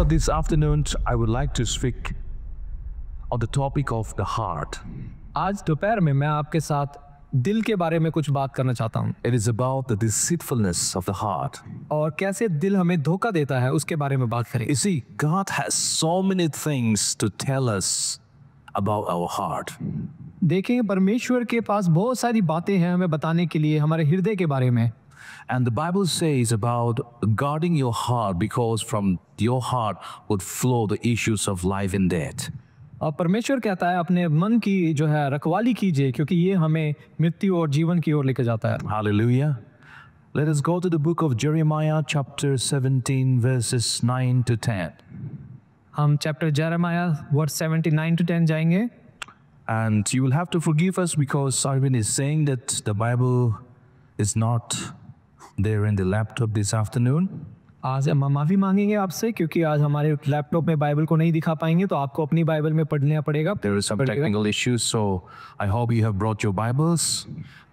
This afternoon I would like to speak on the topic of the heart. आज दोपहर में मैं आपके साथ दिल के बारे में कुछ बात करना चाहता हूँ It is about the deceitfulness of the heart. और कैसे दिल हमें धोखा देता है उसके बारे में बात करें। You see, God has so many things to tell us about our heart. देखें, परमेश्वर के पास बहुत सारी बातें हैं हमें बताने के लिए हमारे हृदय के बारे में। And the Bible says about guarding your heart because from your heart would flow the issues of life and death. और परमेश्वर कहता है अपने मन की जो है रखवाली कीजिए क्योंकि ये हमें मृत्यु और जीवन की ओर लेकर जाता है। Hallelujah. Let us go to the book of Jeremiah chapter 17 verses 9 to 10. हम चैप्टर जेरेमाया वर्स 79 to 10 जाएंगे। And you will have to forgive us because Arvind is saying that the Bible is not there in the laptop this afternoon. आज हम माफ़ी मांगेंगे आपसे क्योंकि आज हमारे लैपटॉप में बाइबल को नहीं दिखा पाएंगे तो आपको अपनी बाइबल में पढ़ना पड़ेगा। There is some technical issues, so I hope you have brought your Bibles.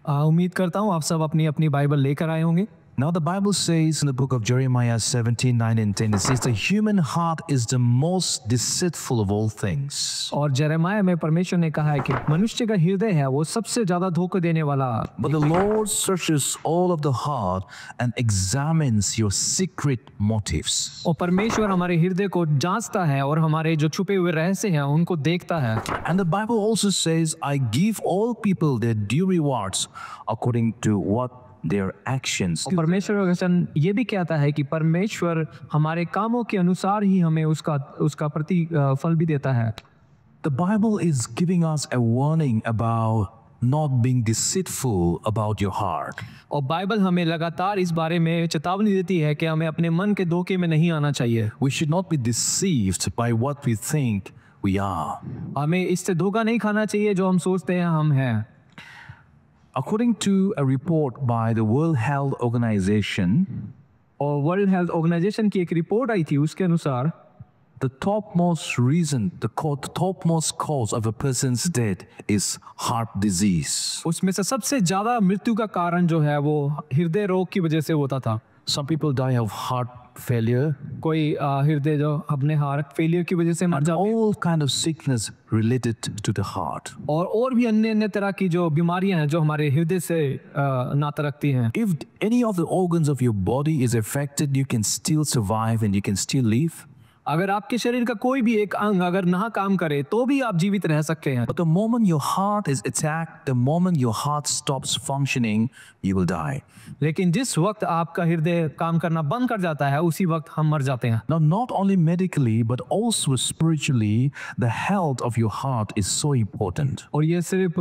उम्मीद करता हूँ आप सब अपनी अपनी बाइबल लेकर आए होंगे। Now the Bible says in the book of Jeremiah 17, 9 and 10, it says the human heart is the most deceitful of all things. और जेरेमाया में परमेश्वर ने कहा है कि मनुष्य का हृदय है वो सबसे ज्यादा धोखा देने वाला। But the Lord searches all of the heart and examines your secret motives. और परमेश्वर हमारे हृदय को जांचता है और हमारे जो छुपे हुए रहस्य हैं उनको देखता है। And the Bible also says, I give all people their due rewards according to what their actions. और परमेश्वर का वचन ये भी कहता है कि परमेश्वर हमारे कामों के अनुसार ही हमें उसका फल भी देता है। The Bible is giving us a warning about not being deceitful about your heart. और बाइबल हमें लगातार इस बारे में चेतावनी देती है कि हमें अपने मन के धोखे में नहीं आना चाहिए। We should not be deceived by what we think we are. हमें इससे धोखा नहीं खाना चाहिए जो हम सोचते हैं हम हैं। According to a report by the World Health Organization, और वर्ल्ड हेल्थ ऑर्गेनाइजेशन की एक रिपोर्ट आई थी उसके अनुसार the topmost cause of a person's death is heart disease. उसमें से सबसे ज्यादा मृत्यु का कारण जो है वो हृदय रोग की वजह से होता था। Some people die of heart failure. कोई हृदय जो अपने हार्ट फेलियर की वजह से मर And जाते हैं। all kind of sickness related to the heart. और भी अन्य तरह की जो बीमारियां हैं जो हमारे हृदय से नाता रखती हैं। If any of the organs of your body is affected, you can still survive and you can still live. अगर आपके शरीर का कोई भी एक अंग अगर ना काम करे तो भी आप जीवित रह सकते हैं। But the moment your heart is attacked, the moment your heart stops functioning, you will die. लेकिन जिस वक्त आपका हृदय काम करना बंद कर जाता है उसी वक्त हम मर जाते हैं। Now, not only medically, but also spiritually, the health of your heart is so important. और ये सिर्फ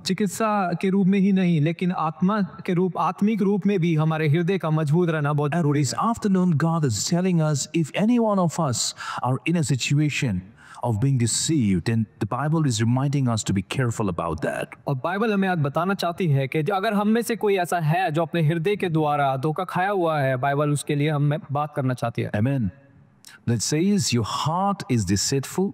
चिकित्सा के रूप में ही नहीं लेकिन आत्मिक रूप में भी हमारे हृदय का मजबूत रहना बहुत And जरूरी this है। afternoon, God is telling us, if any one of us are in a situation of being deceived, then the Bible is reminding us to be careful about that. और बाइबल हमें आज बताना चाहती है कि जो अगर हम में से कोई ऐसा है जो अपने हृदय के द्वारा धोखा खाया हुआ है, बाइबल उसके लिए हम बात करना चाहती है। Amen. That says your heart is deceitful,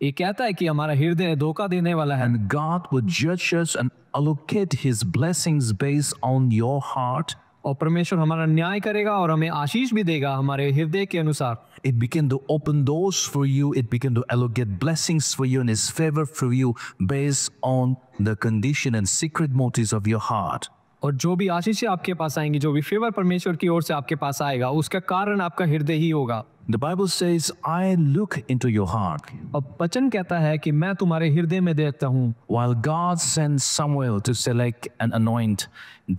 ये कहता है कि हमारा हृदय धोखा देने वाला है and God would judge us and allocate His blessings based on your heart. और परमेश्वर हमारा न्याय करेगा और हमें आशीष भी देगा हमारे हृदय के अनुसार। It began to open doors for you. It began to allocate blessings for you and His favor for you based on the condition and secret motives of your heart. और जो भी आशीष आपके पास आएंगी, जो भी फेवर परमेश्वर की ओर से आपके पास आएगा, उसका कारण आपका हृदय ही होगा। The Bible says, I look into your heart. और वचन कहता है कि मैं तुम्हारे हृदय में देखता हूँ। While God sent Samuel to select and anoint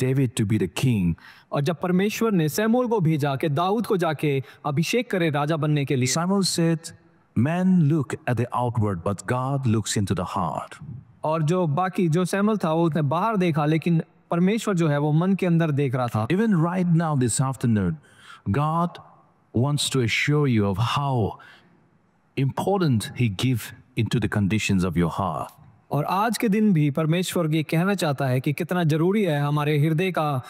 David to be the king, और जब परमेश्वर ने शमूएल को भेजा कि दाऊद को जाके अभिषेक करे राजा बनने के लिए, Samuel said, men look at the outward, but God looks into the heart. और जो बाकी जो शमूएल था वो उसने बाहर देखा लेकिन परमेश्वर जो है वो मन के अंदर देख रहा था। Even right now, this afternoon, God wants to assure you of how important He gives into the conditions of your heart. और आज के दिन भी परमेश्वर ये कहना चाहता है कि कितना जरूरी है हमारे हृदय का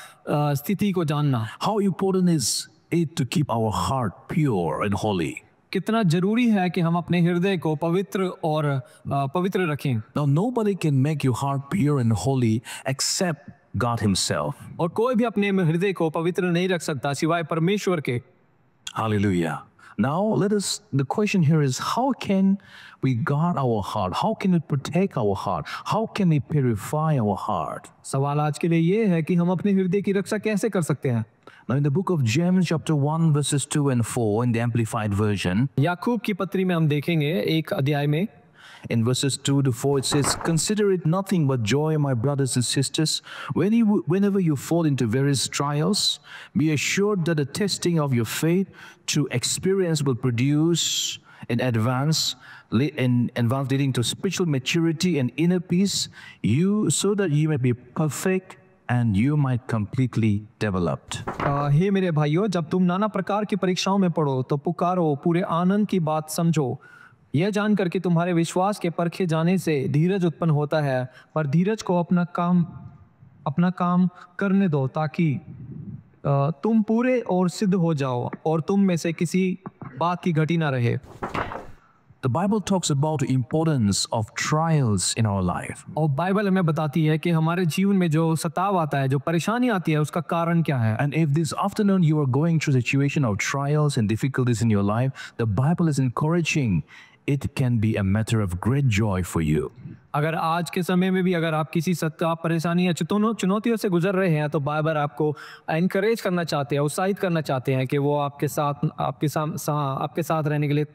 स्थिति को जानना। How important is it to keep our heart pure and holy? कितना जरूरी है कि हम अपने हृदय को पवित्र और पवित्र रखें। Now, nobody can make your heart pure and holy except God Himself. और कोई भी अपने हृदय को पवित्र नहीं रख सकता सिवाय परमेश्वर के। Hallelujah. Now, the question here is, how can we guard our heart? How can we protect our heart? How can we purify our heart? सवाल आज के लिए ये है कि हम अपने हृदय की रक्षा कैसे कर सकते हैं। Now, in the book of James, chapter 1, verses 2 and 4, in the Amplified Version, याकूब की पत्री में हम देखेंगे एक अध्याय में in verses 2 to 4, it says, "Consider it nothing but joy, my brothers and sisters, whenever you fall into various trials. Be assured that the testing of your faith through experience will produce in advance leading to spiritual maturity and inner peace, so that you may be perfect and you might completely developed." हे मेरे भाइयों, जब तुम नाना प्रकार की परीक्षाओं में पड़ो तो पुकारो, पूरे आनंद की बात समझो, यह जानकर कि तुम्हारे विश्वास के परखे जाने से धीरज उत्पन्न होता है, पर धीरज को अपना काम करने दो, ताकि तुम पूरे और सिद्ध हो जाओ और तुम में से किसी बात की घटी ना रहे। The Bible talks about the importance of trials in our life. और बाइबल हमें बताती है कि हमारे जीवन में जो सताव आता है, जो परेशानी आती है, उसका कारण क्या है। And if this afternoon you are going through a situation of trials and difficulties in your life, the Bible is encouraging it can be a matter of great joy for you. अगर आज के समय में भी अगर आप किसी सताव, परेशानी या चुनौतियों से गुजर रहे हैं, तो बाइबल आपको एनकरेज करना चाहते हैं, उत्साहित करना चाहते हैं कि वो आपके साथ रहने के लिए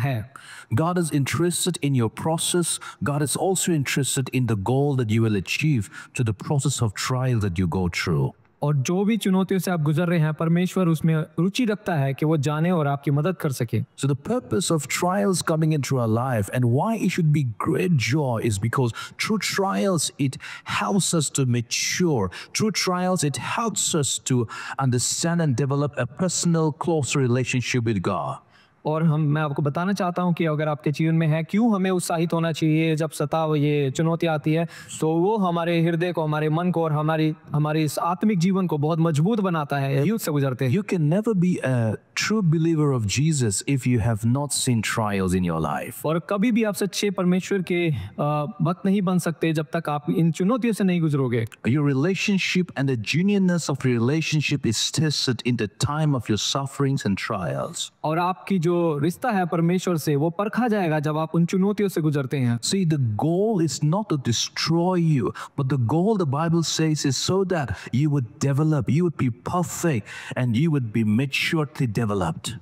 है। God is interested in your process. God is also interested in the goal that you will achieve through the process of trial that you go through. और जो भी चुनौतियों से आप गुजर रहे हैं, परमेश्वर उसमें रुचि रखता है कि वो जाने और आपकी मदद कर सके। So the purpose of trials coming into our life and why it should be great joy is because through trials it helps us to mature. Through trials it helps us to understand and develop a personal, close relationship with God. और मैं आपको बताना चाहता हूं कि अगर आपके जीवन में है, क्यों हमें उत्साहित होना चाहिए जब सताव, ये चुनौती आती है, तो वो हमारे हृदय को, हमारे मन को और हमारी इस आत्मिक जीवन को बहुत मजबूत बनाता है। युद्ध से गुजरते हैं। You can never be a true believer of Jesus if you have not seen trials in your life. और कभी भी आप सच्चे परमेश्वर के भक्त नहीं बन सकते जब तक आप इन चुनौतियों से नहीं गुजरोगे। Your relationship and the genuineness of your relationship is tested in the time of your sufferings and trials. और आपकी जो रिश्ता है परमेश्वर से, वो परखा जाएगा जब आप उन चुनौतियों से गुजरते हैं। See, the goal is not to destroy you, but the goal, the Bible says, is so that you would develop, you would be perfect, and you would be maturely developed.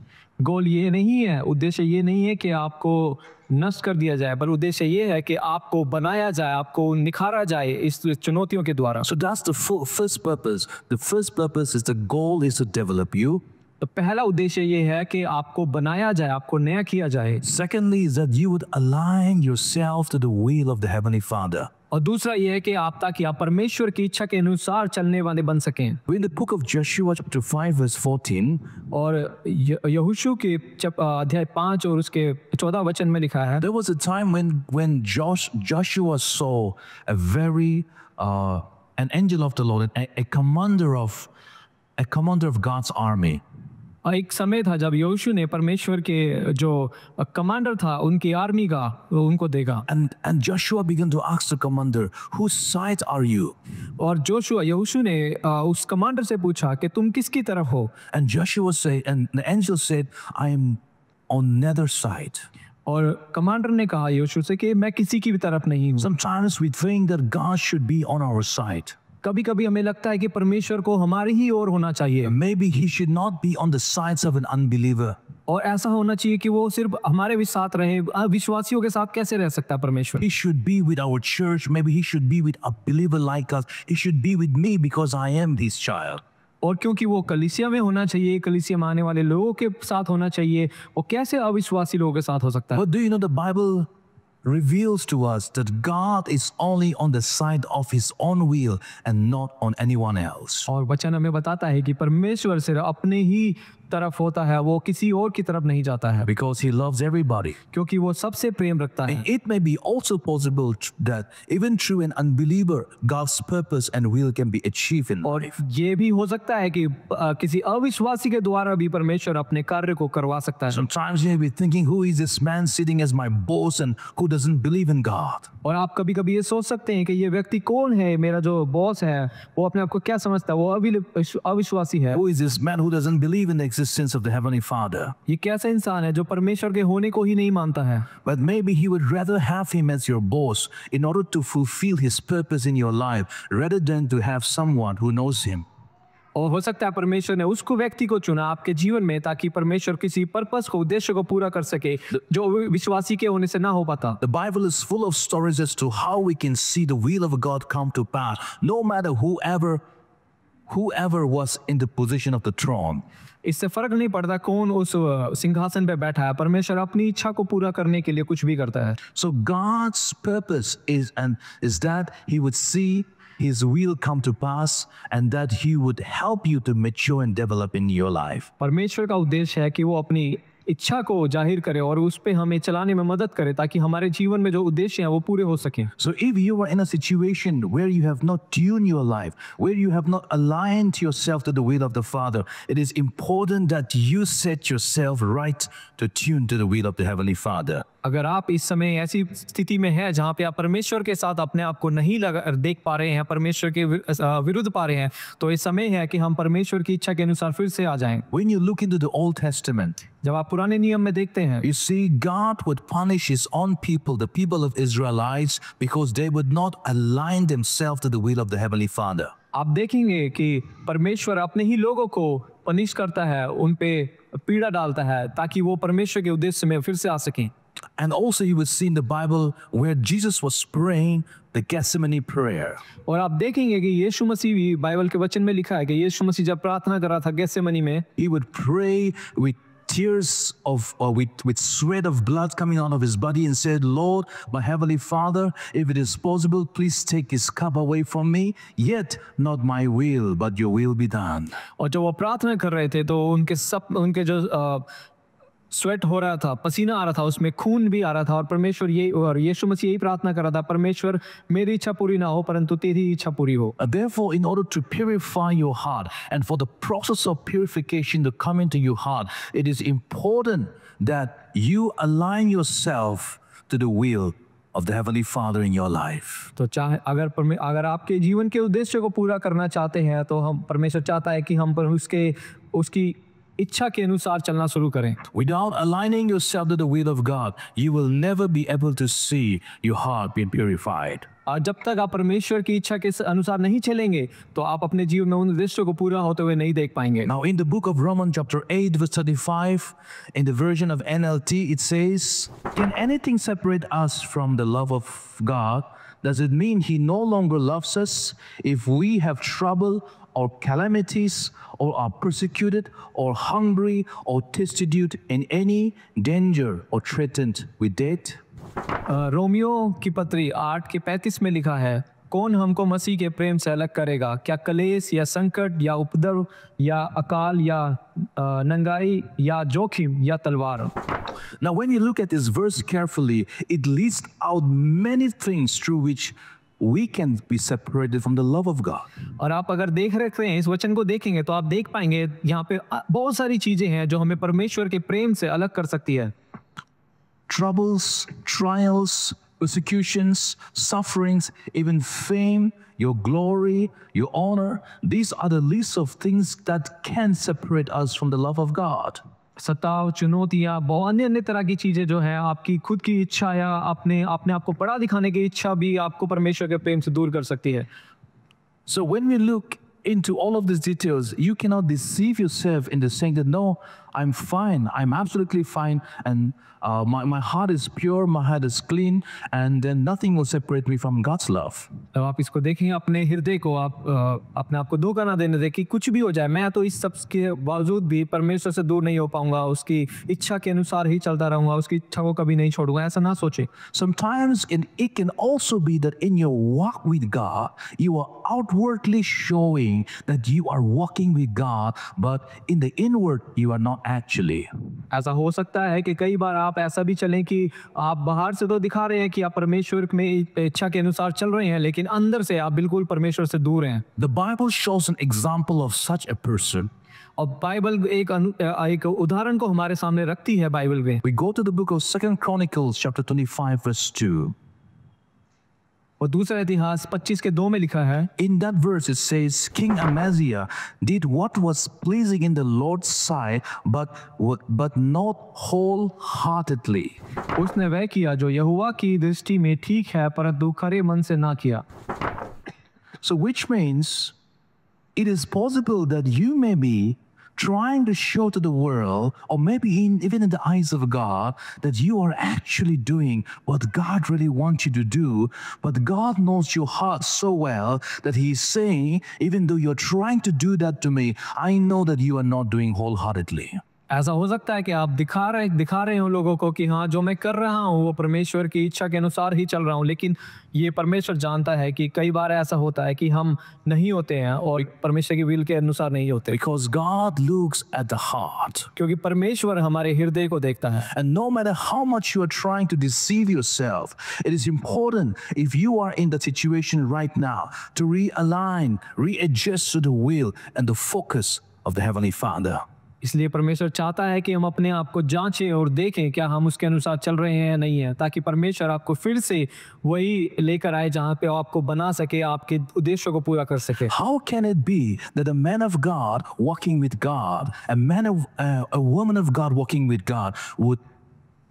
गोल ये नहीं है, उद्देश्य ये नहीं है कि आपको नष्ट कर दिया जाए, पर उद्देश्य ये है कि आपको बनाया जाए, आपको निखारा जाए इस चुनौतियों के द्वारा। So that's the first purpose. The first purpose is the goal is to develop you. तो पहला उद्देश्य ये है कि आपको बनाया जाए, आपको नया किया जाए। Secondly is that you would align yourself to the will of the Heavenly Father. और दूसरा ये है कि ताकि आप परमेश्वर की इच्छा के अनुसार चलने वाले बन सकें। In the book of Joshua chapter 5 verse 14, और यहोशू के अध्याय 5 और उसके 14 वचन में लिखा है, there was a time when Joshua saw an angel of the Lord, a commander of God's army. एक समय था जब यहोशू ने परमेश्वर के जो कमांडर था उनकी आर्मी का, उनको देखा। And Joshua began to ask the commander, whose side are you? और यहोशू ने उस कमांडर से पूछा कि तुम किसकी तरफ हो? And Joshua said, and the angel said, I am on neither side. और कमांडर ने कहा यहोशू से कि मैं किसी की भी तरफ नहीं हूँ। Sometimes we think that God should be on our side. कभी कभी हमें लगता है कि परमेश्वर को हमारी ही ओर होना चाहिए। Maybe he should not be on the sides of an unbeliever. और ऐसा होना चाहिए कि वो सिर्फ हमारे भी साथ रहे, विश्वासियों के साथ कैसे रह सकता है परमेश्वर? He should be with our church. Maybe he should be with a believer like us. He should be with me because I am his child. और क्योंकि वो कलीसिया में होना चाहिए, कलीसिया में आने वाले लोगों के साथ होना चाहिए, वो कैसे अविश्वासी लोगों के साथ हो सकता है? But do you know the Bible reveals to us that God is only on the side of his own will and not on anyone else. और वचन हमें बताता है कि परमेश्वर सिर्फ अपने ही तरफ होता है, वो किसी और की तरफ नहीं जाता है। Because he loves everybody. क्योंकि वो सबसे प्रेम रखता है। It may be also possible that even through an unbeliever, God's purpose and will can be achieved in और life. ये भी हो सकता है कि किसी अविश्वासी के द्वारा भी परमेश्वर अपने कार्य को करवा सकता है। Sometimes you may be thinking, who is this man sitting as my boss and who doesn't believe in God? और आप कभी कभी ये सोच सकते हैं कि ये व्यक्ति कौन है, मेरा जो बॉस है वो अपने आप को क्या समझता है, वो अविश्वासी है। Who is this man who doesn't believe in the existence of the Heavenly Father. ये कैसा इंसान है जो परमेश्वर के होने को ही नहीं मानता है? But maybe he would rather have him as your boss in order to fulfill his purpose in your life rather than to have someone who knows him. और हो सकता है परमेश्वर ने उसको व्यक्ति को चुना आपके जीवन में ताकि परमेश्वर किसी पर्पस को, उद्देश्य को पूरा कर सके जो विश्वासी के होने से ना हो पाता। The Bible is full of stories as to how we can see the will of God come to pass, no matter whoever was in the position of the throne. इससे फर्क नहीं पड़ता कौन उस सिंहासन पे बैठा है, परमेश्वर अपनी इच्छा को पूरा करने के लिए कुछ भी करता है। So God's purpose is that He would see His will come to pass and that He would help you to mature and develop in your life. परमेश्वर का उद्देश्य है कि वो अपनी इच्छा को जाहिर करे और उस पे हमें चलाने में मदद करे ताकि हमारे जीवन में जो उद्देश्य हैं वो पूरे हो सकें। So if you are in a situation where you have not tuned your life, where you have not aligned yourself to the will of the Father, it is important that you set yourself right to tune to the will of the Heavenly Father. अगर आप इस समय ऐसी स्थिति में हैं जहाँ पे आप परमेश्वर के साथ अपने आप को नहीं देख पा रहे हैं, परमेश्वर के विरुद्ध पा रहे हैं, तो इस समय है कि हम परमेश्वर की इच्छा के अनुसार फिर से आ जाएं। When you look into the Old Testament, जब आप पुराने नियम में देखते हैं, you see God would punish His own people, the people of Israelites, because they would not align themselves to the will of the Heavenly Father. आप देखेंगे कि परमेश्वर अपने ही लोगों को पनिश करता है, उन पे पीड़ा डालता है ताकि वो परमेश्वर के उद्देश्य में फिर से आ सकें। And also you will see in the Bible where Jesus was praying the Gethsemane prayer. और आप देखेंगे कि यीशु मसीह भी बाइबल के वचन में लिखा है कि यीशु मसीह जब प्रार्थना कर रहा था गेत्सेमनी में, He would pray with tears of or with sweat of blood coming out of his body and said, Lord, my heavenly Father, if it is possible, please take this cup away from me, yet not my will but your will be done. और जब वो प्रार्थना कर रहे थे तो उनके जो स्वेट हो रहा था, पसीना आ रहा था, उसमें खून भी आ रहा था और यीशु मसीह यही प्रार्थना कर रहा था, परमेश्वर मेरी इच्छा पूरी ना हो परंतु तेरी इच्छा पूरी हो। Therefore, in order to purify your heart and for the process of purification to come into your heart, it is important that you align yourself to the will of the Heavenly Father in your life. तो चाहे अगर आपके जीवन के उद्देश्य को पूरा करना चाहते हैं तो हम परमेश्वर चाहता है कि हम पर उसकी इच्छा के अनुसार चलना शुरू करें। Without aligning yourself to the will of God, you will never be able to see your heart being purified. और जब तक आप परमेश्वर की इच्छा के अनुसार नहीं चलेंगे तो आप अपने जीवन में उन उद्देश्यों को पूरा होते हुए नहीं देख पाएंगे। Now in the book of Romans chapter 8 verse 35 in the version of NLT it says, can anything separate us from the love of God? Does it mean He no longer loves us if we have trouble or calamities or are persecuted or hungry or destitute in any danger or threatened with death? Romeo की पत्री 8:35 में लिखा है, कौन हमको मसीह के प्रेम से अलग करेगा? क्या कलेश या संकट या उपद्रव या अकाल या नंगाई या जोखिम या तलवार? Now when you look at this verse carefully, it lists out many things through which we can be separated from the love of God. और आप अगर देख रहे हैं इस वचन को देखेंगे तो आप देख पाएंगे यहाँ पे बहुत सारी चीजें हैं जो हमें परमेश्वर के प्रेम से अलग कर सकती है। Troubles, trials, persecutions, sufferings, even fame, your glory, your honor, these are the list of things that can separate us from the love of God. सताव, चुनौतियां, बहुत अन्य तरह की चीजें जो है, आपकी खुद की इच्छा या अपने आप को बड़ा दिखाने की इच्छा भी आपको परमेश्वर के प्रेम से दूर कर सकती है। So when we look into all of these details, you cannot deceive yourself into saying that no, I'm fine, I'm absolutely fine, and my heart is pure, my heart is clean, and then nothing will separate me from God's love. तो आप इसको देखें अपने हृदय को, आप अपने आप को धोखा ना देने दें कि कुछ भी हो जाए, मैं तो इस सब के बावजूद भी परमेश्वर से दूर नहीं हो पाऊंगा, उसकी इच्छा के अनुसार ही चलता रहूंगा, उसकी इच्छा को कभी नहीं छोड़ूंगा, ऐसा ना सोचे। Sometimes it can also be that in your walk with God, you are outwardly showing that you are walking with God, but in the inward you are not actually. ऐसा हो सकता है कि कई बार आप ऐसा भी चलें कि आप बाहर से तो दिखा रहे हैं कि आप परमेश्वर में इच्छा के अनुसार चल रहे हैं, लेकिन अंदर से आप बिल्कुल परमेश्वर से दूर हैं। The Bible shows an example of such a person. और बाइबल एक उदाहरण को हमारे सामने रखती है बाइबल में। We go to the book of 2 Chronicles chapter 25 verse 2. और दूसरा इतिहास 25:2 में लिखा है, In that verse, it says, King Amaziah did what was pleasing in the Lord's sight, but not wholeheartedly. उसने वह किया जो यहोवा की दृष्टि में ठीक है, परंतु खरे मन से ना किया। So, which means it is possible that you may be trying to show to the world, or maybe even in the eyes of God, that you are actually doing what God really wants you to do. But God knows your heart so well that He is saying, even though you're trying to do that to me, I know that you are not doing wholeheartedly. ऐसा हो सकता है कि आप दिखा रहे हो लोगों को कि हाँ जो मैं कर रहा हूँ वो परमेश्वर की इच्छा के अनुसार ही चल रहा हूँ, लेकिन ये परमेश्वर जानता है कि कई बार ऐसा होता है कि हम नहीं होते हैं और परमेश्वर की विल के अनुसार नहीं होते। Because God looks at the heart. क्योंकि परमेश्वर हमारे हृदय को देखता है। And no matter how much you are trying to deceive yourself, it is important, if you are in that situation right now, to realign, readjust to the will and the focus of the Heavenly Father. इसलिए परमेश्वर चाहता है कि हम अपने आप को जांचें और देखें क्या हम उसके अनुसार चल रहे हैं या नहीं है, ताकि परमेश्वर आपको फिर से वही लेकर आए जहां पे आपको बना सके, आपके उद्देश्यों को पूरा कर सके। How can it be that a man of God walking with God, a woman of God walking with God would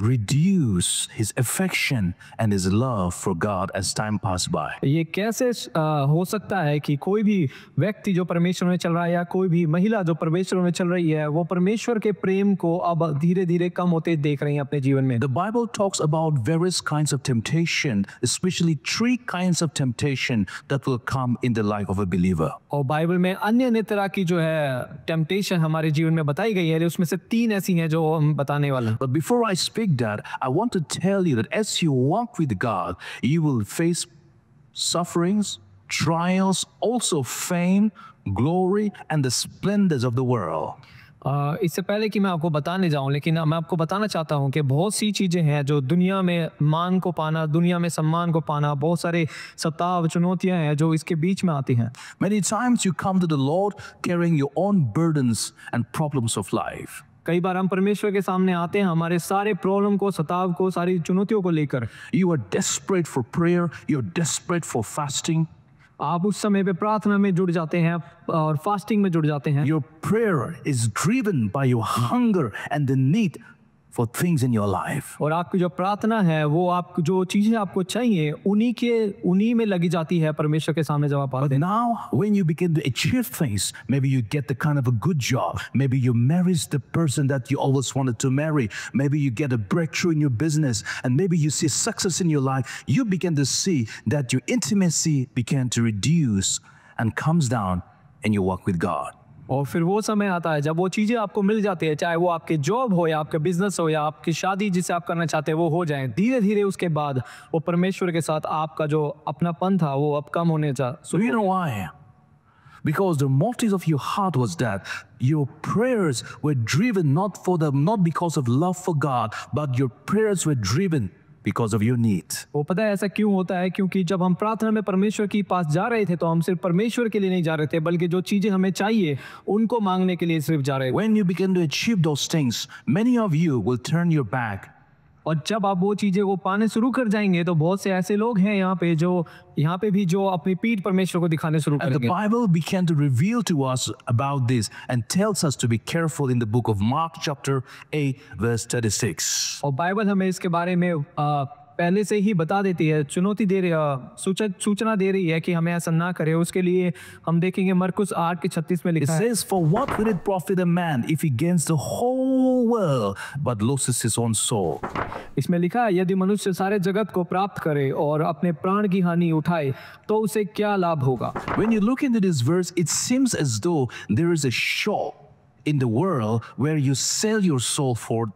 reduce his affection and his love for God as time passed by? ये कैसे हो सकता है कि कोई भी व्यक्ति जो परमेश्वर में चल रहा है या कोई भी महिला जो परमेश्वर में चल रही है वो परमेश्वर के प्रेम को अब धीरे धीरे कम होते देख रही है अपने जीवन में। The Bible talks about various kinds of temptation, especially 3 kinds of temptation that will come in the life of a believer. और बाइबल में अन्य तरह की जो है टेम्पटेशन हमारे जीवन में बताई गई है, उसमें से 3 ऐसी हैं जो हम बताने वाले हैं। But before I speak that, I want to tell you that as you walk with God, you will face sufferings, trials, also fame, glory, and the splendors of the world. इससे पहले कि मैं आपको बताने जाऊं, लेकिन मैं आपको बताना चाहता हूं कि बहुत सी चीज़ें हैं जो दुनिया में मान को पाना, दुनिया में सम्मान को पाना, बहुत सारे सताव चुनौतियां हैं जो इसके बीच में आती हैं। Many times you come to the Lord carrying your own burdens and problems of life. कई बार हम परमेश्वर के सामने आते हैं हमारे सारे प्रॉब्लम को, सताव को, सारी चुनौतियों को लेकर। You are desperate for prayer, you're desperate for fasting. आप उस समय पे प्रार्थना में जुड़ जाते हैं और फास्टिंग में जुड़ जाते हैं। Your prayer is driven by your hunger and the need for things in your life. और आपकी जो प्रार्थना है वो आप जो चीजें आपको चाहिए उन्हीं में लगी जाती है परमेश्वर के सामने जब आप आते But हैं। now when you begin to achieve things, maybe you get the kind of a good job, maybe you marry the person that you always wanted to marry, maybe you get a breakthrough in your business, and maybe you see success in your life, you begin to see that your intimacy began to reduce and comes down in your walk with God. और फिर वो समय आता है जब वो चीजें आपको मिल जाती है, चाहे वो आपके जॉब हो या आपका बिजनेस हो या आपकी शादी जिसे आप करना चाहते हैं वो हो जाए, धीरे धीरे उसके बाद वो परमेश्वर के साथ आपका जो अपनापन था वो अब कम होने जा। So you know why? Because the motives of your heart was that your prayers were driven not because of love for God, but your prayers were driven because of your need. वो पता है ऐसा क्यों होता है? क्योंकि जब हम प्रार्थना में परमेश्वर के पास जा रहे थे तो हम सिर्फ परमेश्वर के लिए नहीं जा रहे थे, बल्कि जो चीजें हमें चाहिए उनको मांगने के लिए सिर्फ जा रहे थे। When you begin to achieve those things, many of you will turn your back. और जब आप वो चीजें को पाने शुरू कर जाएंगे तो बहुत से ऐसे लोग हैं यहाँ पे भी जो अपनी पीठ परमेश्वर को दिखाने शुरू And the करेंगे। Bible began to reveal to us about this and tells us to be careful in the book of Mark chapter 8 verse 36. और बाइबल हमें इसके बारे में पहले से ही बता देती है, चुनौती दे रही है, सूचना दे रही है कि हमें ऐसा ना करें। उसके लिए हम देखेंगे मरकुस 8:36 में It लिखा है, says, "For what will it profit a man if he gains the whole world but loses his own soul?" इसमें लिखा है यदि मनुष्य सारे जगत को प्राप्त करे और अपने प्राण की हानि उठाए तो उसे क्या लाभ होगा। When you look into this verse, it seems as though there is a shop in the world where you sell your soul for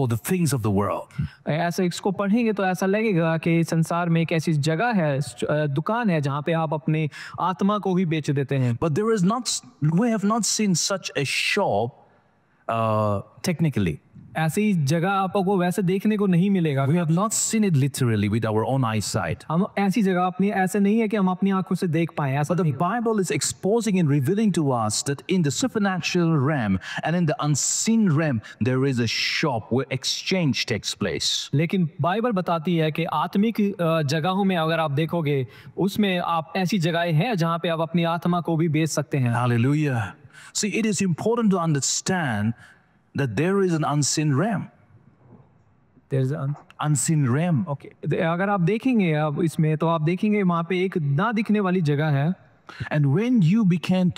the things of the world. ऐसे इसको पढ़ेंगे तो ऐसा लगेगा कि संसार में एक ऐसी जगह है, दुकान है जहाँ पे आप अपने आत्मा को ही बेच देते हैं। But we have not seen such a shop technically. ऐसी जगह आपको वैसे देखने को नहीं मिलेगा। We have not seen it literally with our own eyesight. हम ऐसी जगह अपनी ऐसे नहीं है कि हम अपनी आंखों से देख पाए ऐसा But the Bible is exposing and revealing to us that in the supernatural realm and in the unseen realm, there is a shop where exchange takes place. लेकिन बाइबल बताती है कि आत्मिक जगहों में अगर आप देखोगे उसमें आप ऐसी जगहें हैं जहां पे आप अपनी आत्मा को भी बेच सकते हैं। Hallelujah. See, it is important to understand that there is an unseen realm. There's an- Unseen realm. Okay अगर आप देखेंगे अब इसमें तो आप देखेंगे वहां पे एक ना दिखने वाली जगह है And where you begin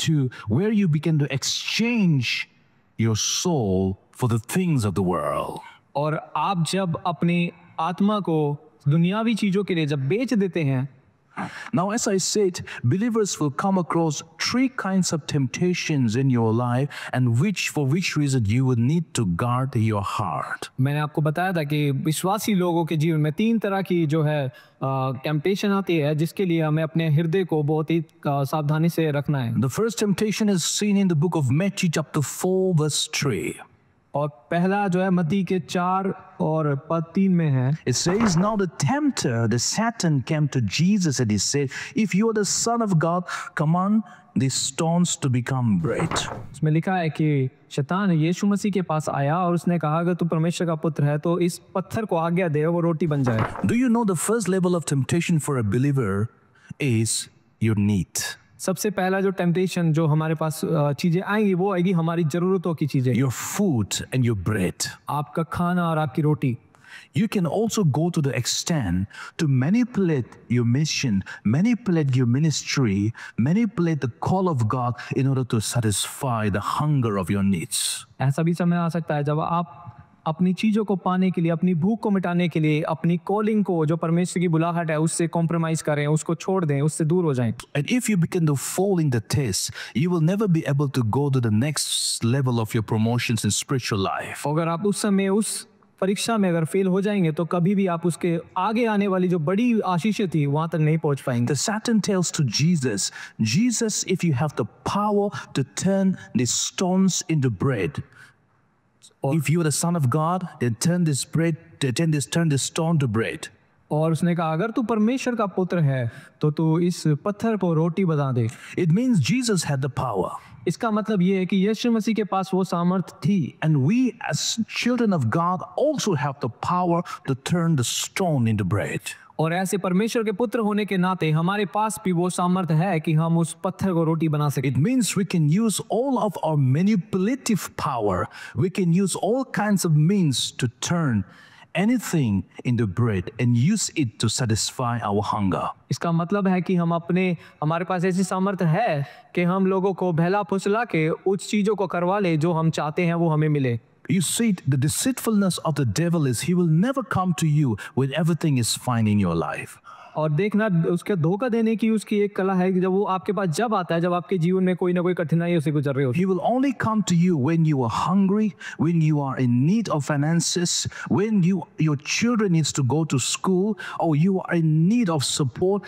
to exchange your soul for the things of the world. और आप जब अपनी आत्मा को दुनियावी चीजों के लिए जब बेच देते हैं। Now, as I said, believers will come across three kinds of temptations in your life, and for which reason you will need to guard your heart. मैंने आपको बताया था कि विश्वासी लोगों के जीवन में 3 तरह की जो है टेम्पटेशन आती है जिसके लिए हमें अपने हृदय को बहुत ही सावधानी से रखना है। The first temptation is seen in the book of Matthew chapter 4 verse 3. और पहला जो है मत्ती के 4 और पद 3 में है। It says, now the tempter, the Satan, came to Jesus and he said, if you are the Son of God, command these stones to become bread. उसमें लिखा है कि शैतान यीशु मसीह के पास आया और उसने कहा अगर तू परमेश्वर का पुत्र है तो इस पत्थर को आज्ञा दे वो रोटी बन जाए। Do you know the first level of temptation for a believer is your need? सबसे पहला जो टेम्पटेशन जो हमारे पास चीजें आएंगी वो आएगी हमारी जरूरतों की चीजें। Your food and your bread. आपका खाना और आपकी रोटी। You can also go to the extent to manipulate your mission, manipulate your ministry, manipulate the call of God in order to satisfy the hunger of your needs. ऐसा भी समय आ सकता है जब आप अपनी चीजों को पाने के लिए अपनी भूख को मिटाने के लिए अपनी कॉलिंग को जो परमेश्वर की बुलाहट है उससे कॉम्प्रोमाइज करें उसको छोड़ दें उससे दूर हो जाएं। And if you begin to fall in the test, you will never be able to go to the next level of your promotions in spiritual life. अगर आप उस समय उस परीक्षा में अगर फेल हो जाएंगे तो कभी भी आप उसके आगे आने वाली जो बड़ी आशीषें थी वहां तक नहीं पहुंच पाएंगे। The Satan tells to Jesus, Jesus, if you have the power to turn these stones into bread, if you are the Son of God, then turn this stone to bread. और उसने कहा अगर तू परमेश्वर का पुत्र है तो तू इस पत्थर को रोटी बना दे। It means Jesus had the power. इसका मतलब ये है कि यीशु मसीह के पास वो सामर्थ थी। And we as children of God also have the power to turn the stone into bread. और ऐसे परमेश्वर के पुत्र होने के नाते हमारे पास भी वो सामर्थ है कि हम उस पत्थर को रोटी बना सकें। It means we can use all of our manipulative power. We can use all kinds of means to turn anything into bread and use it to satisfy our hunger. इसका मतलब है कि हमारे पास ऐसी सामर्थ है कि हम लोगों को बहला फुसला के उस चीजों को करवा ले जो हम चाहते हैं वो हमें मिले। You see, the deceitfulness of the devil is he will never come to you when everything is fine in your life. और देखना उसके धोखा देने की उसकी एक कला है कि जब वो आपके पास जब आता है जब आपके जीवन में कोई ना कोई कठिनाई से गुजर रहे हो। He will only come to you when you are hungry, when you are in need of finances, when your children needs to go to school, or you are in need of support.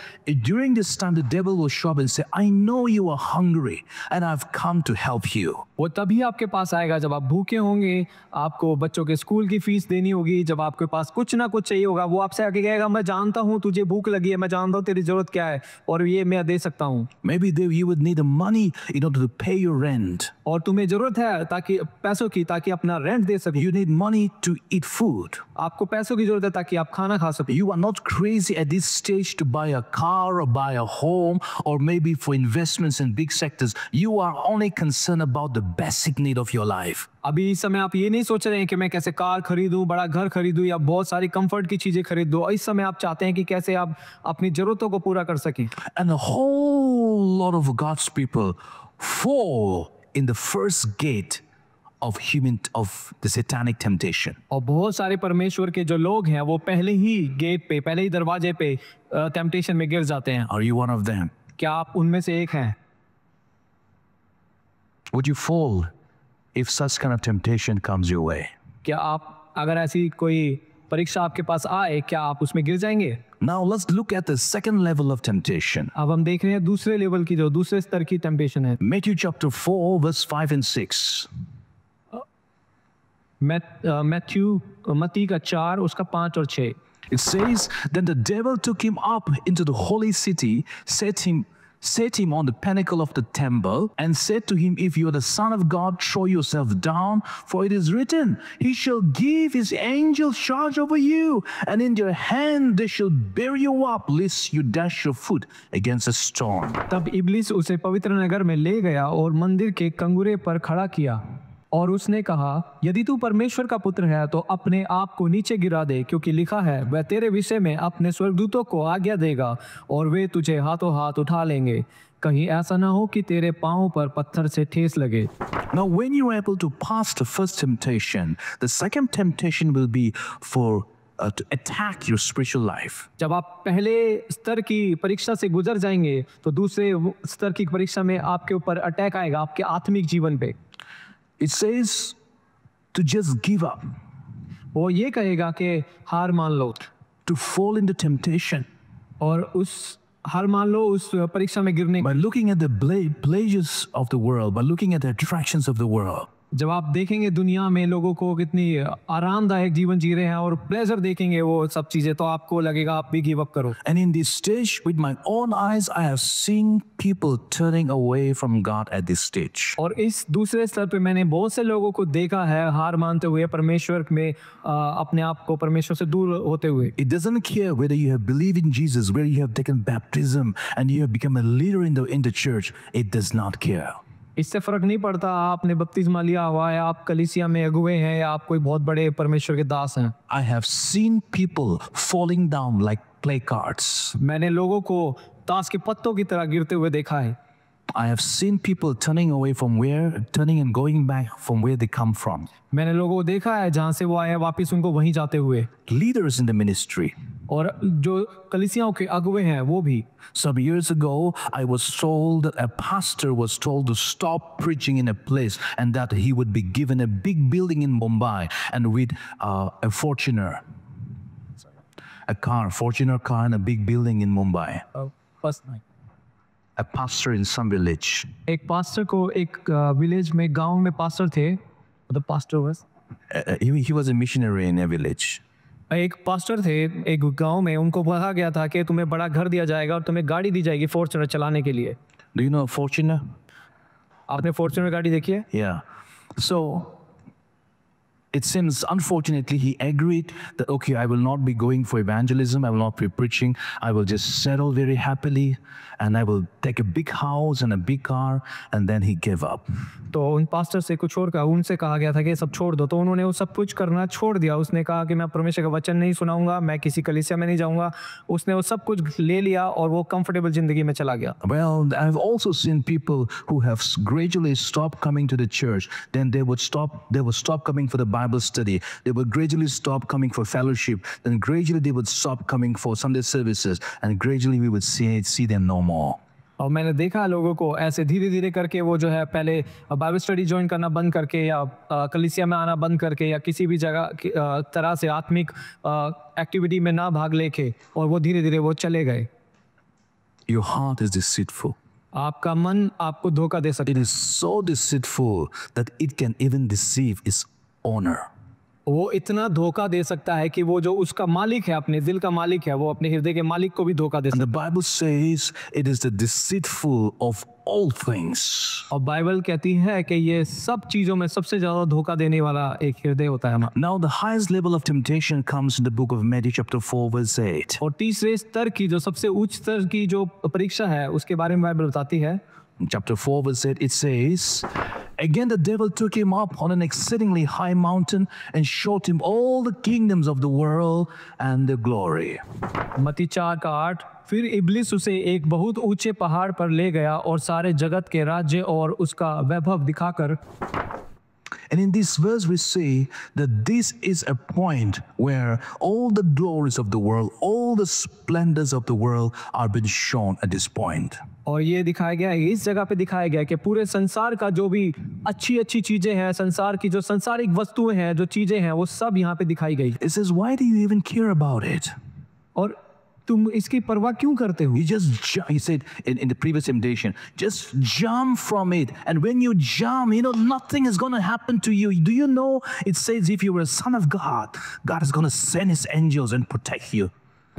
During this time, the devil will show up and say, "I know you are hungry, and I've come to help you." वो तभी आपके पास आएगा जब आप भूखे होंगे, आपको बच्चों के स्कूल की फीस देनी होगी, जब आपके पास कुछ ना कुछ चाहिए होगा, वो आपसे आके कहेगा मैं जानता हूँ तुझे भूख लगी है, मैं जानता हूँ तेरी जरूरत क्या है और ये मैं दे सकता हूँ। Maybe you would need the money in order to pay your rent. और तुम्हें जरूरत है ताकि पैसों की ताकि अपना रेंट दे सको। You need money to eat food. आपको पैसों की जरूरत है ताकि आप खाना खा सको। You are not crazy at this stage to buy a car or buy a home or maybe for investments in big sectors. You are only concerned about the basic need of your life. अभी इस समय आप ये नहीं सोच रहे हैं कि मैं कैसे कार खरीदूं, बड़ा घर खरीदूं या बहुत सारी कंफर्ट की चीजें खरीदूं। इस समय आप चाहते हैं कि कैसे आप अपनी जरूरतों को पूरा कर सकें। And a whole lot of God's people fall in the first gate of the satanic temptation. और बहुत सारे परमेश्वर के जो लोग हैं वो पहले ही गेट पे, पहले ही दरवाजे पे टेम्पटेशन में गिर जाते हैं। Are you one of them? क्या आप उनमें से एक हैं? Would you fall if such kind of temptation comes your way? क्या आप अगर ऐसी कोई परीक्षा आपके पास आए क्या आप उसमें गिर जाएंगे? Now let's look at the second level of temptation. अब हम देख रहे हैं दूसरे लेवल की जो दूसरे स्तर की टेम्पटेशन है। Matthew chapter 4 verse 5 and 6. Matthew मत्ती का 4 उसका 5 और 6। It says, then the devil took him up into the holy city, set him on the pinnacle of the temple, and said to him, if you are the Son of God, throw yourself down, for it is written, he shall give his angels charge over you, and in their hand they shall bear you up, lest you dash your foot against a stone. तब इब्लिस उसे पवित्र नगर में ले गया और मंदिर के कंगुरे पर खड़ा किया, और उसने कहा, यदि तू परमेश्वर का पुत्र है तो अपने आप को नीचे गिरा दे, क्योंकि लिखा है, वह तेरे विषय में अपने स्वर्गदूतों को आज्ञा देगा और वे तुझे हाथों हाथ उठा लेंगे, कहीं ऐसा ना हो कि तेरे पांव पर पत्थर से ठेस लगे। Now, when you are able to pass the first temptation, the second temptation will be to attack your spiritual life. जब आप पहले स्तर की परीक्षा से गुजर जाएंगे तो दूसरे स्तर की परीक्षा में आपके ऊपर अटैक आएगा, आपके आत्मिक जीवन पे। It says to just give up, वो ये कहेगा कि हार मान लो, to fall into temptation और उस हार मान लो उस परीक्षा में गिरने। by looking at the pleasures of the world, by looking at the attractions of the world. जब आप देखेंगे दुनिया में लोगों को कितनी आरामदायक जीवन जी रहे हैं और प्लेजर देखेंगे वो सब चीजें, तो आपको लगेगा आप भी गिव अप करो। And in this stage, with my own eyes, I have seen people turning away from God at this stage. और इस दूसरे स्तर पे मैंने बहुत से लोगों को देखा है हार मानते हुए, परमेश्वर में अपने आप को परमेश्वर से दूर होते हुए। It doesn't care whether you have believed in Jesus, whether you have taken baptism, and you have become a leader in the church. It does not care. इससे फर्क नहीं पड़ता आपने बपतिस्मा लिया हुआ है, आप कलीसिया में अगुवे हैं, या आप कोई बहुत बड़े परमेश्वर के दास हैं। I have seen people falling down like play cards. मैंने लोगों को ताश के पत्तों की तरह गिरते हुए देखा है। I have seen people turning and going back from where they come from. मैंने लोगों को देखा है जहाँ से वो आए वापस उनको वहीं जाते हुए। Leaders in the ministry. और जो कलीसियाओं के अगुवे हैं वो भी। Some years ago, I was told that a pastor was told to stop preaching in a place and that he would be given a big building in Mumbai and with a Fortuner car and a big building in Mumbai. First night A pastor in some village. एक pastor को एक village में, गांव में pastor थे। The pastor was He was a missionary in a village. एक pastor थे एक गांव में, उनको कहा गया था कि तुम्हें बड़ा घर दिया जाएगा और तुम्हें गाड़ी दी जाएगी फॉर्च्यूनर चलाने के लिए। Do you know Fortuner? आपने फॉर्च्यूनर गाड़ी देखी है? Yeah. So it seems, unfortunately, he agreed that, okay, I will not be going for evangelism, I will not be preaching, I will just settle very happily and I will take a big house and a big car, and then he gave up. तो उन pastor से कुछ और कहा, उनसे कहा गया था कि सब छोड़ दो, तो उन्होंने वो सब कुछ करना छोड़ दिया। उसने कहा कि मैं परमेश्वर का वचन नहीं सुनाऊंगा, मैं किसी कलीसिया में नहीं जाऊंगा। उसने वो सब कुछ ले लिया और वो कंफर्टेबल जिंदगी में चला गया। Well, I've also seen people who have gradually stopped coming to the church. Then they would stop coming for the Bible study. They would gradually stop coming for fellowship. Then gradually they would stop coming for Sunday services, and gradually we would see them no more. और मैंने देखा लोगों को ऐसे धीरे धीरे करके वो जो है पहले बाइबल स्टडी ज्वाइन करना बंद करके या कलीसिया में आना बंद करके या किसी भी जगह तरह से आत्मिक एक्टिविटी में ना भाग लेके, और वो धीरे धीरे वो चले गए। Your heart is deceitful. आपका मन आपको धोखा दे सकता It is so deceitful that it can even deceive its owner. वो इतना धोखा दे सकता है कि वो जो उसका मालिक है, अपने दिल का मालिक है, वो अपने हृदय के मालिक को भी धोखा दे And सकता the Bible says it is the deceitful of all things. है। और बाइबल कहती है कि ये सब चीजों में सबसे ज्यादा धोखा देने वाला एक हृदय होता है हमारा। Now the highest level of temptation comes in the book of Matthew chapter 4 verse 8. और तीसरे स्तर की जो सबसे उच्च स्तर की जो परीक्षा है उसके बारे में बाइबल बताती है। In chapter 4 verse 8 it says, again the devil took him up on an exceedingly high mountain and showed him all the kingdoms of the world and their glory. मत्ती 4:8, फिर इब्लिस उसे एक बहुत ऊंचे पहाड़ पर ले गया और सारे जगत के राज्य और उसका वैभव दिखाकर। And in this verse we see that this is a point where all the glories of the world, all the splendors of the world are being shown at this point. और ये दिखाया गया है, इस जगह पे दिखाया गया है कि पूरे संसार का जो भी अच्छी अच्छी चीजें हैं, संसार की जो संसारिक वस्तुएं हैं, जो चीजें हैं, वो सब यहाँ पे दिखाई गई। It says, why do you even care about it? और तुम इसकी परवाह क्यों करते हो? He said in the previous temptation, just jump from it. And when you jump, nothing is going to happen to you. Do you know, it says if you were a son of God, God is going to send his angels and protect you.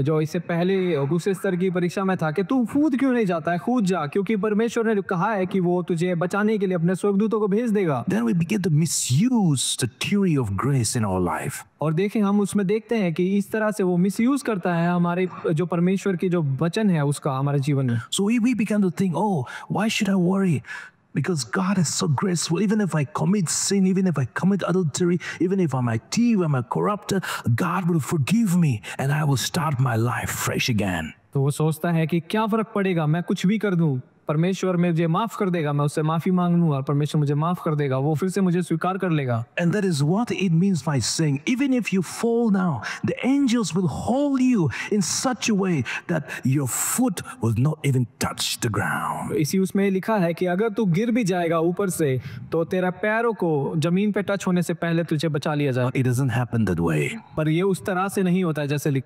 जो इससे पहले दूसरे स्तर की परीक्षा में था कि तू कूद क्यों नहीं जाता है, कूद जा, क्योंकि परमेश्वर ने कहा है कि वो तुझे बचाने के लिए अपने स्वर्गदूतों को भेज देगा। Then we begin to misuse the theory of grace in our life. और देखें हम उसमें देखते हैं कि इस तरह से वो मिसयूज करता है हमारे जो परमेश्वर की जो वचन है उसका हमारे जीवन में। So we began to think, oh, why should I worry? Because God is so graceful. Even if I commit sin, even if I commit adultery, even if I'm a thief, I'm a corrupter, God will forgive me and I will start my life fresh again. तो वो सोचता है कि क्या फर्क पड़ेगा, मैं कुछ भी कर दूं, परमेश्वर मुझे माफ कर देगा, मैं उससे माफी मांग लूंगा और परमेश्वर मुझे माफ कर देगा, वो फिर से मुझे स्वीकार कर लेगा। And that is what it means by saying, even if you fall now, the angels will hold you in such a way that your foot will not even touch the ground. इसी उसमें लिखा है कि अगर तू गिर भी जाएगा ऊपर से तो तेरा पैरों को जमीन पे टच होने से पहले तुझे बचा लिया जाए। It doesn't happen that way. पर ये उस तरह से नहीं होता है जैसे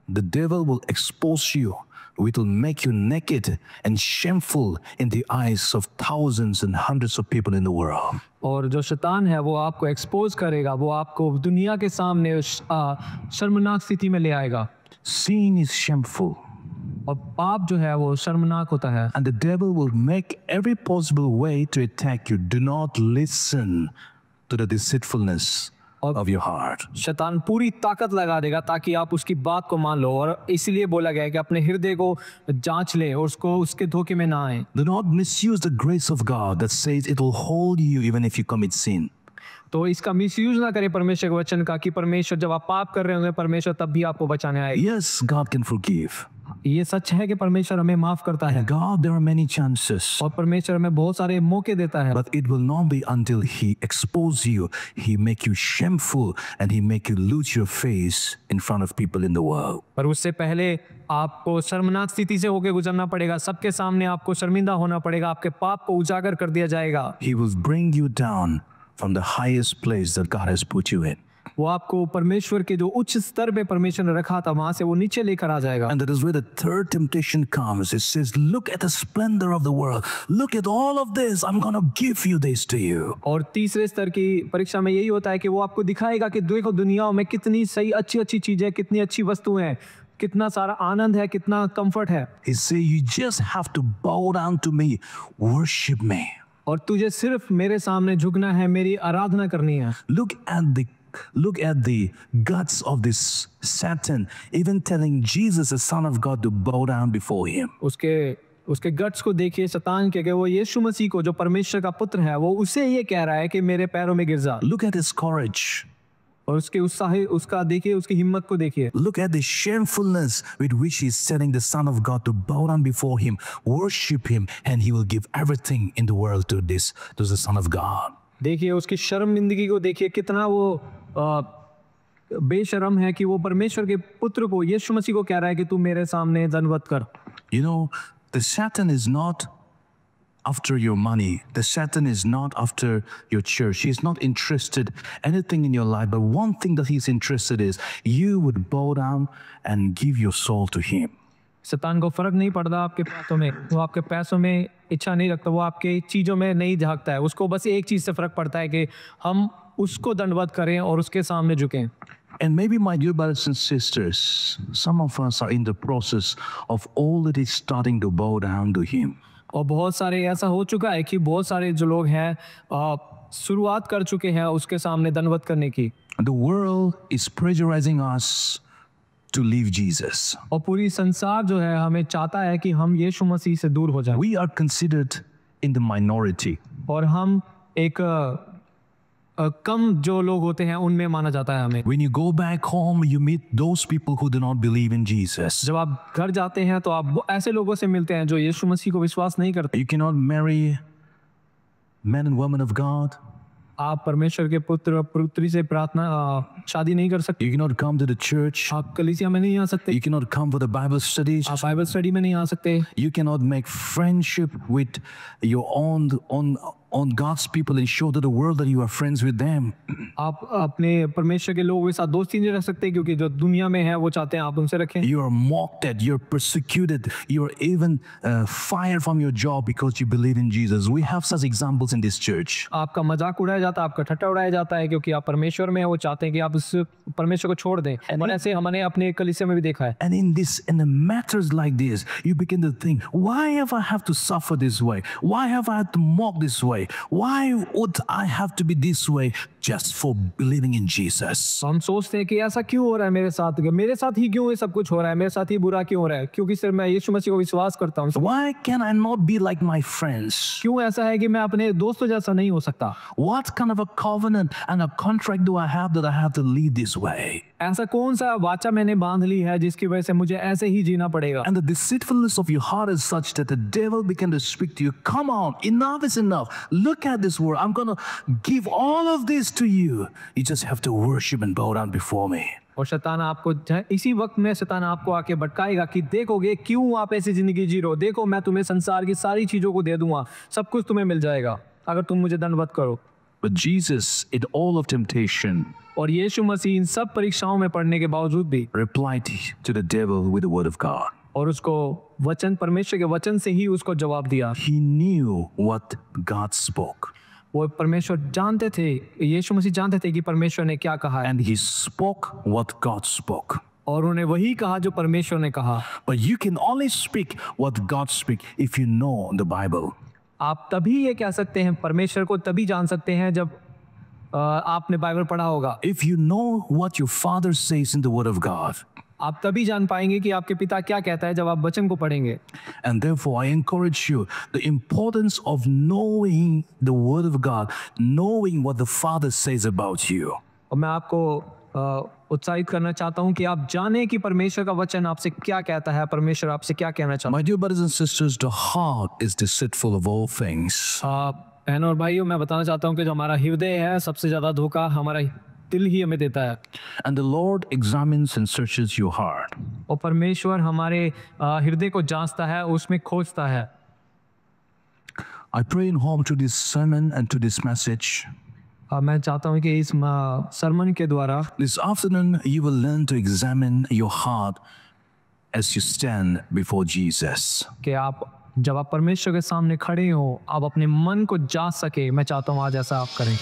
The devil will expose you. It will make you naked and shameful in the eyes of thousands and hundreds of people in the world. और जो शैतान है वो आपको एक्सपोज करेगा, वो आपको दुनिया के सामने शर्मनाक स्थिति में ले आएगा। Sin is shameful. और पाप जो है वो शर्मनाक होता है। And the devil will make every possible way to attack you. Do not listen to the deceitfulness of your heart. शैतान पूरी ताकत लगा देगा ताकि आप उसकी बात को मान लो, और इसीलिए बोला गया है कि अपने हृदय को जांच ले और उसको उसके धोखे में ना आए। Do not misuse the grace of God that says it will hold you even if you commit sin. तो इसका मिसयूज ना करें परमेश्वर के वचन का कि परमेश्वर जब आप पाप कर रहे होंगे परमेश्वर तब भी आपको बचाने आएगा। Yes, God can forgive. ये सच है कि परमेश्वर हमें माफ करता है। God, there are many chances. और परमेश्वर हमें बहुत सारे मौके देता है। But it will not be until He exposes you, He make you shameful, and He make you lose your face in front of people in the world. पर उससे पहले आपको शर्मनाक स्थिति से होकर गुजरना पड़ेगा, सबके सामने आपको शर्मिंदा होना पड़ेगा, आपके पाप को उजागर कर दिया जाएगा। He will bring you down from the highest place that God has put you in. वो आपको परमेश्वर के जो उच्च स्तर पे परमेश्वर ने रखा था वहां से वो नीचे लेकर आ जाएगा। And that is where the third temptation comes. It says, look at the splendor of the world. Look at all of this. I'm going to give you this to you. और तीसरे स्तर की परीक्षा में यही होता है कि वो आपको दिखाएगा कि देखो दुनिया में कितनी सही अच्छी अच्छी चीजें, कितनी अच्छी वस्तुएं हैं, कितना सारा आनंद है, कितना कंफर्ट है। He says, you just have to bow down to me, worship me. और तुझे सिर्फ मेरे सामने झुकना है, मेरी आराधना करनी है। Look at the guts of this Satan, even telling Jesus, the Son of God, to bow down before him. उसके गट्स को देखिए शैतान के, वो यीशु मसीह को जो परमेश्वर का पुत्र है वो उसे ये कह रहा है कि मेरे पैरों में गिर जा। Look at his courage. और उसके उत्साह उसका देखिए, उसकी हिम्मत को देखिए। Look at the shamefulness with which he's telling the Son of God to bow down before him, worship him, and he will give everything in the world to the Son of God. देखिए उसकी शर्मिंदगी को देखिए, कितना वो बेशर्म है कि वो परमेश्वर के पुत्र को, यीशु मसीह को कह रहा है कि तू मेरे सामने दंडवत कर। You know, the Satan is not after your money. The Satan is not after your church. He's not interested anything in your life. But one thing that he's interested is you would bow down and give your soul to him. शैतान को फर्क नहीं पड़ता आपके पैसों में, वो आपके पैसों में इच्छा नहीं रखता, वो आपके चीजों में नहीं झांकता है। उसको बस एक चीज से फर्क पड़ता है कि हम उसको दंडवत करें और उसके सामने झुकें। And maybe, my dear brothers and sisters, some of us are in the process of already starting to bow down to him. और बहुत सारे ऐसा हो चुका है कि बहुत सारे जो लोग हैं शुरुआत कर चुके हैं उसके सामने दंडवत करने की। The world is pressurizing us to leave Jesus. और पूरी संसार जो है हमें चाहता है कि हम यीशु मसीह से दूर हो जाएं। We are considered in the minority. और हम एक कम जो लोग होते हैं उनमें माना जाता है हमें। When you go back home, you meet those people who do not believe in Jesus. जब आप घर जाते हैं तो आप ऐसे लोगों से मिलते हैं जो यीशु मसीह को विश्वास नहीं करते। You cannot marry men and women of God. आप परमेश्वर के पुत्र पुत्री से शादी नहीं कर सकते। You cannot come to the church. आप कलीसिया में नहीं आ सकते। You cannot come for the Bible studies. आप बाइबल स्टडी में नहीं आ सकते। You cannot make friendship with your own on God's people and show to the world that you are friends with them. आप अपने परमेश्वर के लोगों के साथ दोस्ती नहीं रख सकते, क्योंकि जो दुनिया में है वो चाहते हैं आप उनसे रखें। You are mocked at, you're persecuted, you're even fired from your job because you believe in Jesus. We have such examples in this church. आपका मजाक उड़ाया जाता है, आपका ठट्टा उड़ाया जाता है, क्योंकि आप परमेश्वर में हैं, वो चाहते हैं कि आप उस परमेश्वर को छोड़ दें। और ऐसे हमने अपने कलीसिया में भी देखा है। And in the matters like this, you begin to think, why have I have to suffer this way? Why have I had to mock this way? Why would I have to be this way just for believing in Jesus? हम सोचते हैं कि ऐसा क्यों हो रहा है मेरे साथ ही क्यों ये सब कुछ हो रहा है, मेरे साथ ही बुरा क्यों हो रहा है, क्योंकि सिर्फ मैं यीशु मसीह को विश्वास करता हूँ। Why can I not be like my friends? क्यों ऐसा है कि मैं अपने दोस्तों जैसा नहीं हो सकता? What kind of a covenant and a contract do I have that I have to live this way? ऐसा कौन सा वाचा मैंने बांध ली है जिसकी वजह से मुझे ऐसे ही जीना पड़ेगा? And the deceitfulness of your heart is such that the devil began to speak to you. Come on, enough is enough. Look at this world. I'm going to give all of this to you. You just have to worship and bow down before me. और शैतान आपको इसी वक्त में शैतान आपको आके भटकाएगा कि देखोगे क्यों आप ऐसी जिंदगी जी रहे हो, देखो मैं तुम्हें संसार की सारी चीजों को दे दूंगा, सब कुछ तुम्हें मिल जाएगा अगर तुम मुझे दंडवत करो। But Jesus, in all of temptation, और यीशु मसीह इन सब परीक्षाओं में पड़ने के बावजूद भी replied to the devil with the word of God. और उसको वचन, परमेश्वर के वचन से ही उसको जवाब दिया। He knew what God spoke. वो परमेश्वर जानते थे, यीशु मसीह जानते थे कि परमेश्वर ने क्या कहा है, And he spoke what God spoke. और उन्हें वही कहा जो परमेश्वर ने कहा। But you can only speak what God speaks if you know the Bible. आप तभी ये कह सकते हैं, परमेश्वर को तभी जान सकते हैं जब आपने बाइबल पढ़ा होगा। If you know what your Father says in the Word of God. आप तभी जान पाएंगे कि आपके पिता क्या कहता है जब आप वचन को पढ़ेंगे। And therefore I encourage you the importance of knowing the Word of God, knowing what the Father says about you. और मैं आपको उत्साहित करना चाहता हूं कि आप जानें कि परमेश्वर का वचन आपसे क्या कहता है, परमेश्वर आपसे क्या कहना चाहता है। My dear brothers and sisters, the heart is deceitful of all things. बहनों और भाइयों, मैं बताना चाहता हूं कि जो हमारा हृदय है सबसे ज्यादा धोखा हमारा दिल ही हमें देता है। And the Lord examines and searches your heart. और परमेश्वर हमारे हृदय को जांचता है, उसमें खोजता है। I pray in home to this sermon and to this message. मैं चाहता हूं कि इस सरमन के द्वारा This afternoon you will learn to examine your heart as you stand before Jesus. कि आप जब आप परमेश्वर के सामने खड़े हो, आप अपने मन को जांच सके। मैं चाहता हूं आज ऐसा आप करें।